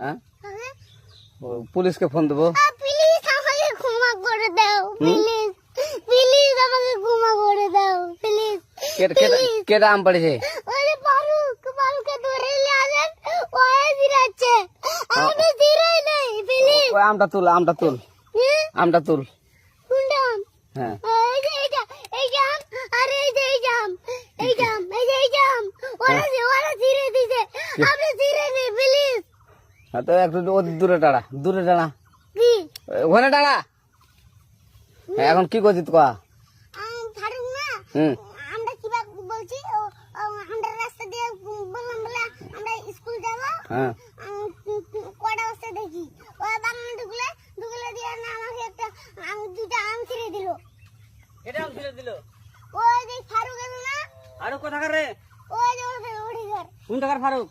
হ্যাঁ পুলিশকে ফোন দেবো। প্লিজ আমাকে ক্ষমা করে দাও, প্লিজ প্লিজ আমাকে ক্ষমা করে দাও, প্লিজ। কেটা আম পড়েছে? ওই ফারুককে ধরে নিয়ে আসেন, ওই দিরাচ্ছে, আমি দিরাই নাই, প্লিজ। ওই আমটা তুল আমটা তুল। কোনটা আম? হ্যাঁ এই যে এই জাম, আরে এই যে এই জাম, ওরা ধীরে দিছে, আপনি ধীরে নেই, প্লিজ। তো একটু দূরে টাড়া কি ওখানে টাড়া। এখন কি করছিস কয়া? ফারুক না, হুম আমরা কিবা বলছি, আমরা রাস্তা দিয়ে বললাম বলে আমরা স্কুল যাবো। হ্যাঁ কটা বস্তা দেখি ওই বাগানে ঢুকলে দিয়ে না আমাকে একটা দুটা আম ছিঁড়ে দিল। এটা আম ছিঁড়ে দিল? ওই যে ফারুক এলো না, ফারুক কোথাকার রে? ওই যে ওঠে ঘর। কোন টাকার ফারুক?